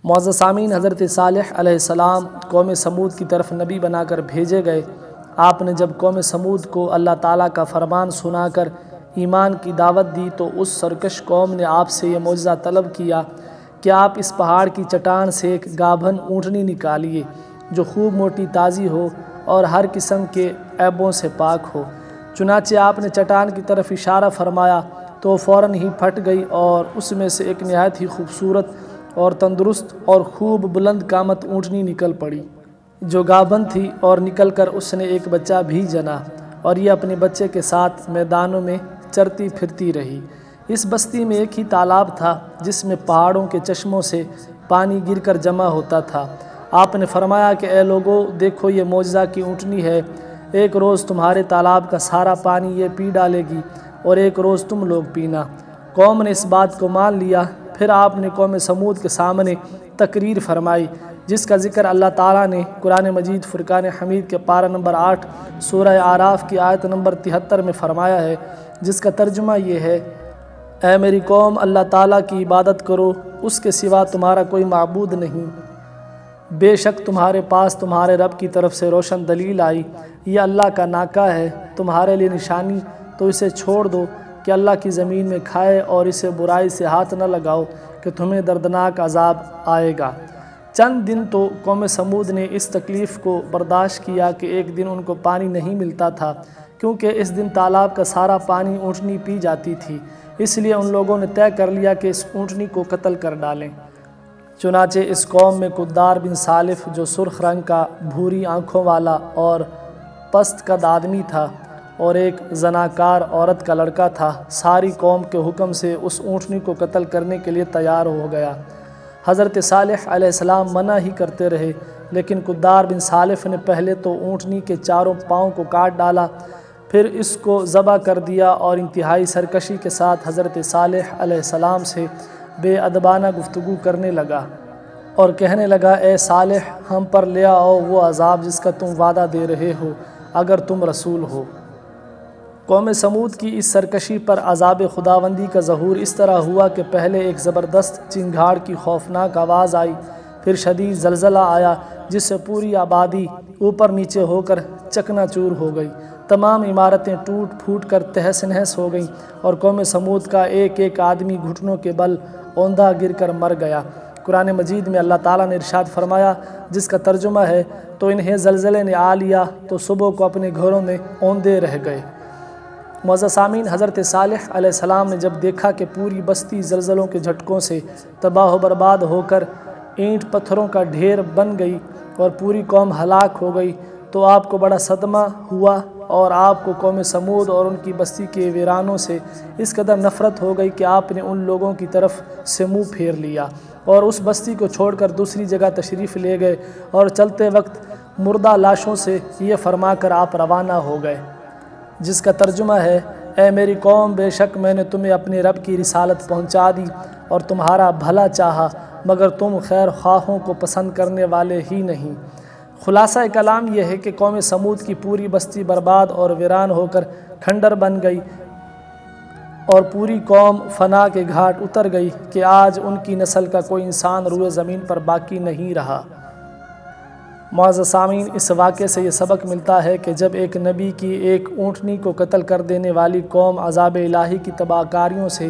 معزز سامعین، حضرت صالح علیہ السلام قوم سمود کی طرف نبی بنا کر بھیجے گئے۔ آپ نے جب قوم سمود کو اللہ تعالیٰ کا فرمان سنا کر ایمان کی دعوت دی تو اس سرکش قوم نے آپ سے یہ معجزہ طلب کیا کہ آپ اس پہاڑ کی چٹان سے ایک گابھن اونٹنی نکالیے جو خوب موٹی تازی ہو اور ہر قسم کے عیبوں سے پاک ہو۔ چنانچہ آپ نے چٹان کی طرف اشارہ فرمایا تو فوراً ہی پھٹ گئی اور اس میں سے ایک نہایت ہی خوبصورت اور تندرست اور خوب بلند قامت اونٹنی نکل پڑی جو گابھن تھی، اور نکل کر اس نے ایک بچہ بھی جنا، اور یہ اپنے بچے کے ساتھ میدانوں میں چرتی پھرتی رہی۔ اس بستی میں ایک ہی تالاب تھا جس میں پہاڑوں کے چشموں سے پانی گر کر جمع ہوتا تھا۔ آپ نے فرمایا کہ اے لوگو، دیکھو یہ معجزہ کی اونٹنی ہے، ایک روز تمہارے تالاب کا سارا پانی یہ پی ڈالے گی اور ایک روز تم لوگ پینا۔ قوم نے اس بات کو مان لیا۔ پھر آپ نے قوم سمود کے سامنے تقریر فرمائی جس کا ذکر اللہ تعالیٰ نے قرآن مجید فرقان حمید کے پارہ نمبر 8 سورہ اعراف کی آیت نمبر 73 میں فرمایا ہے، جس کا ترجمہ یہ ہے: اے میری قوم، اللہ تعالیٰ کی عبادت کرو، اس کے سوا تمہارا کوئی معبود نہیں۔ بے شک تمہارے پاس تمہارے رب کی طرف سے روشن دلیل آئی، یہ اللہ کا ناکہ ہے تمہارے لیے نشانی، تو اسے چھوڑ دو کہ اللہ کی زمین میں کھائے، اور اسے برائی سے ہاتھ نہ لگاؤ کہ تمہیں دردناک عذاب آئے گا۔ چند دن تو قوم سمود نے اس تکلیف کو برداشت کیا کہ ایک دن ان کو پانی نہیں ملتا تھا، کیونکہ اس دن تالاب کا سارا پانی اونٹنی پی جاتی تھی۔ اس لیے ان لوگوں نے طے کر لیا کہ اس اونٹنی کو قتل کر ڈالیں۔ چنانچہ اس قوم میں قدار بن سالف، جو سرخ رنگ کا، بھوری آنکھوں والا اور پست قد آدمی تھا، اور ایک زناکار عورت کا لڑکا تھا، ساری قوم کے حکم سے اس اونٹنی کو قتل کرنے کے لیے تیار ہو گیا۔ حضرت صالح علیہ السلام منع ہی کرتے رہے، لیکن قدار بن سالف نے پہلے تو اونٹنی کے چاروں پاؤں کو کاٹ ڈالا، پھر اس کو ذبح کر دیا، اور انتہائی سرکشی کے ساتھ حضرت صالح علیہ السلام سے بے ادبانہ گفتگو کرنے لگا اور کہنے لگا: اے صالح، ہم پر لے آؤ وہ عذاب جس کا تم وعدہ دے رہے ہو، اگر تم رسول ہو۔ قوم سمود کی اس سرکشی پر عذاب خداوندی کا ظہور اس طرح ہوا کہ پہلے ایک زبردست چنگھاڑ کی خوفناک آواز آئی، پھر شدید زلزلہ آیا جس سے پوری آبادی اوپر نیچے ہو کر چکنا چور ہو گئی، تمام عمارتیں ٹوٹ پھوٹ کر تہس نہس ہو گئیں، اور قوم سمود کا ایک ایک آدمی گھٹنوں کے بل اوندھا گر کر مر گیا۔ قرآن مجید میں اللہ تعالیٰ نے ارشاد فرمایا، جس کا ترجمہ ہے: تو انہیں زلزلے نے آ لیا تو صبح کو اپنے گھروں میں اوندھے رہ گئے۔ معزز سامعین، حضرت صالح علیہ السلام نے جب دیکھا کہ پوری بستی زلزلوں کے جھٹکوں سے تباہ و برباد ہو کر اینٹ پتھروں کا ڈھیر بن گئی اور پوری قوم ہلاک ہو گئی، تو آپ کو بڑا صدمہ ہوا، اور آپ کو قوم سمود اور ان کی بستی کے ویرانوں سے اس قدر نفرت ہو گئی کہ آپ نے ان لوگوں کی طرف سے منہ پھیر لیا اور اس بستی کو چھوڑ کر دوسری جگہ تشریف لے گئے، اور چلتے وقت مردہ لاشوں سے یہ فرما کر آپ روانہ ہو گئے، جس کا ترجمہ ہے: اے میری قوم، بے شک میں نے تمہیں اپنے رب کی رسالت پہنچا دی اور تمہارا بھلا چاہا، مگر تم خیر خواہوں کو پسند کرنے والے ہی نہیں۔ خلاصہ کلام یہ ہے کہ قوم سمود کی پوری بستی برباد اور ویران ہو کر کھنڈر بن گئی، اور پوری قوم فنا کے گھاٹ اتر گئی کہ آج ان کی نسل کا کوئی انسان روئے زمین پر باقی نہیں رہا۔ معزز سامعین، اس واقعے سے یہ سبق ملتا ہے کہ جب ایک نبی کی ایک اونٹنی کو قتل کر دینے والی قوم عذاب الہی کی تباہ کاریوں سے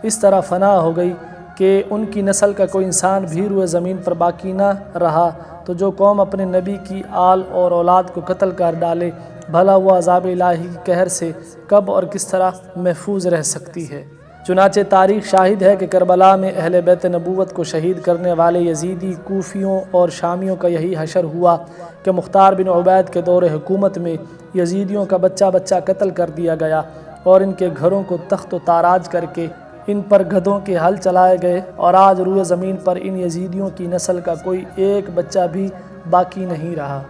اس طرح فنا ہو گئی کہ ان کی نسل کا کوئی انسان بھی روئے زمین پر باقی نہ رہا، تو جو قوم اپنے نبی کی آل اور اولاد کو قتل کر ڈالے، بھلا وہ عذاب الہی کی قہر سے کب اور کس طرح محفوظ رہ سکتی ہے؟ چنانچہ تاریخ شاہد ہے کہ کربلا میں اہل بیت نبوت کو شہید کرنے والے یزیدی، کوفیوں اور شامیوں کا یہی حشر ہوا کہ مختار بن عبید کے دور حکومت میں یزیدیوں کا بچہ بچہ قتل کر دیا گیا، اور ان کے گھروں کو تخت و تاراج کر کے ان پر گدھوں کے ہل چلائے گئے، اور آج روئے زمین پر ان یزیدیوں کی نسل کا کوئی ایک بچہ بھی باقی نہیں رہا۔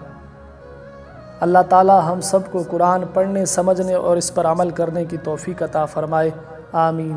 اللہ تعالی ہم سب کو قرآن پڑھنے، سمجھنے اور اس پر عمل کرنے کی توفیق عطا فرمائے، آمین۔